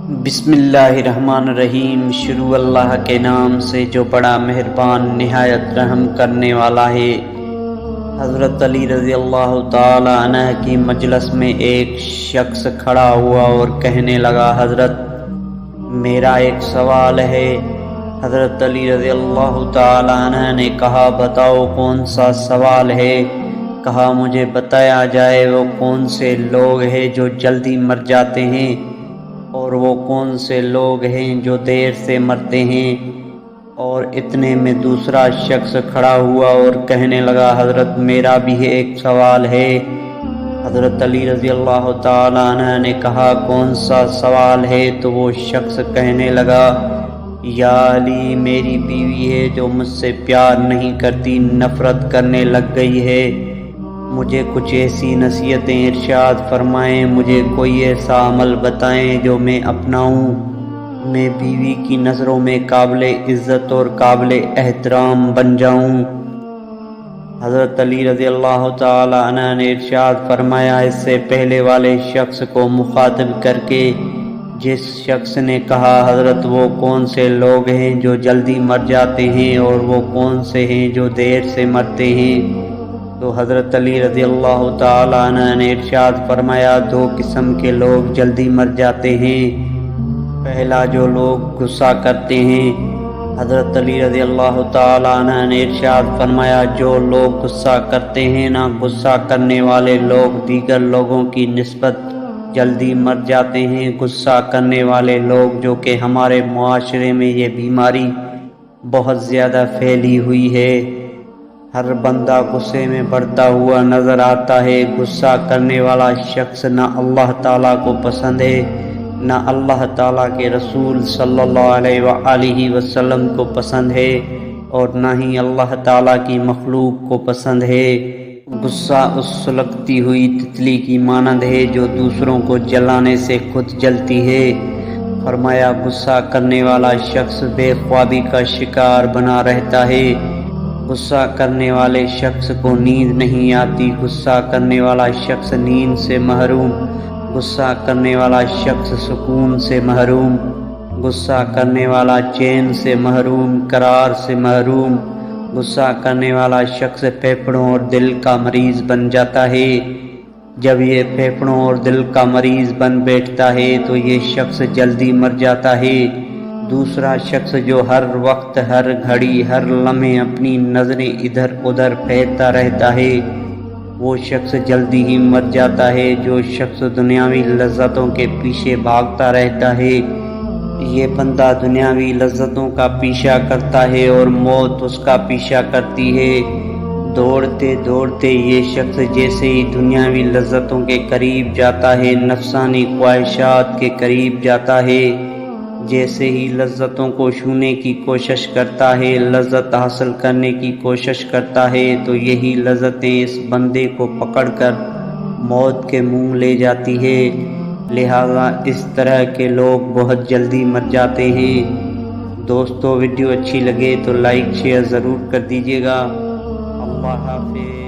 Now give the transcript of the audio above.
بسم اللہ الرحمن الرحیم۔ شروع اللہ کے نام سے جو بڑا مہربان نہایت رحم کرنے والا ہے۔ حضرت علی رضی اللہ تعالی عنہ کی مجلس میں ایک شخص کھڑا ہوا اور کہنے لگا، حضرت میرا ایک سوال ہے۔ حضرت علی رضی اللہ تعالی عنہ نے کہا، بتاؤ کون سا سوال ہے؟ کہا، مجھے بتایا جائے وہ کون سے لوگ ہیں جو جلدی مر جاتے ہیں اور وہ کون سے لوگ ہیں جو دیر سے مرتے ہیں۔ اور اتنے میں دوسرا شخص کھڑا ہوا اور کہنے لگا، حضرت میرا بھی ایک سوال ہے۔ حضرت علی رضی اللہ تعالی عنہ نے کہا، کون سا سوال ہے؟ تو وہ شخص کہنے لگا، یا علی میری بیوی ہے جو مجھ سے پیار نہیں کرتی، نفرت کرنے لگ گئی ہے۔ مجھے کچھ ایسی نصیحتیں ارشاد فرمائیں، مجھے کوئی ایسا عمل بتائیں جو میں اپناؤں، میں بیوی کی نظروں میں قابل عزت اور قابل احترام بن جاؤں۔ حضرت علی رضی اللہ تعالی عنہ نے ارشاد فرمایا، اس سے پہلے والے شخص کو مخاطب کر کے جس شخص نے کہا، حضرت وہ کون سے لوگ ہیں جو جلدی مر جاتے ہیں اور وہ کون سے ہیں جو دیر سے مرتے ہیں؟ تو حضرت علی رضی اللہ تعالی عنہ نے ارشاد فرمایا، دو قسم کے لوگ جلدی مر جاتے ہیں۔ پہلا، جو لوگ غصہ کرتے ہیں۔ حضرت علی رضی اللہ تعالی عنہ نے ارشاد فرمایا، جو لوگ غصہ کرتے ہیں نا، غصہ کرنے والے لوگ دیگر لوگوں کی نسبت جلدی مر جاتے ہیں۔ غصہ کرنے والے لوگ، جو کہ ہمارے معاشرے میں یہ بیماری بہت زیادہ پھیلی ہوئی ہے، ہر بندہ غصے میں بڑھتا ہوا نظر آتا ہے۔ غصہ کرنے والا شخص نہ اللہ تعالیٰ کو پسند ہے، نہ اللہ تعالیٰ کے رسول صلی اللہ علیہ وآلہ وسلم کو پسند ہے، اور نہ ہی اللہ تعالیٰ کی مخلوق کو پسند ہے۔ غصہ اس سلگتی ہوئی تتلی کی مانند ہے جو دوسروں کو جلانے سے خود جلتی ہے۔ فرمایا، غصہ کرنے والا شخص بے خوابی کا شکار بنا رہتا ہے۔ غصہ کرنے والے شخص کو نیند نہیں آتی، غصہ کرنے والا شخص نیند سے محروم، غصہ کرنے والا شخص سکون سے محروم، غصہ کرنے والا چین سے محروم، قرار سے محروم۔ غصہ کرنے والا شخص پھیپھڑوں اور دل کا مریض بن جاتا ہے۔ جب یہ پھیپھڑوں اور دل کا مریض بن بیٹھتا ہے تو یہ شخص جلدی مر جاتا ہے۔ دوسرا شخص جو ہر وقت، ہر گھڑی، ہر لمحے اپنی نظریں ادھر ادھر پھیرتا رہتا ہے، وہ شخص جلدی ہی مر جاتا ہے۔ جو شخص دنیاوی لذتوں کے پیچھے بھاگتا رہتا ہے، یہ بندہ دنیاوی لذتوں کا پیچھا کرتا ہے اور موت اس کا پیچھا کرتی ہے۔ دوڑتے دوڑتے یہ شخص جیسے ہی دنیاوی لذتوں کے قریب جاتا ہے، نفسانی خواہشات کے قریب جاتا ہے، جیسے ہی لذتوں کو چھونے کی کوشش کرتا ہے، لذت حاصل کرنے کی کوشش کرتا ہے، تو یہی لذتیں اس بندے کو پکڑ کر موت کے منہ لے جاتی ہے۔ لہذا اس طرح کے لوگ بہت جلدی مر جاتے ہیں۔ دوستو، ویڈیو اچھی لگے تو لائک شیئر ضرور کر دیجیے گا۔ اللہ حافظ۔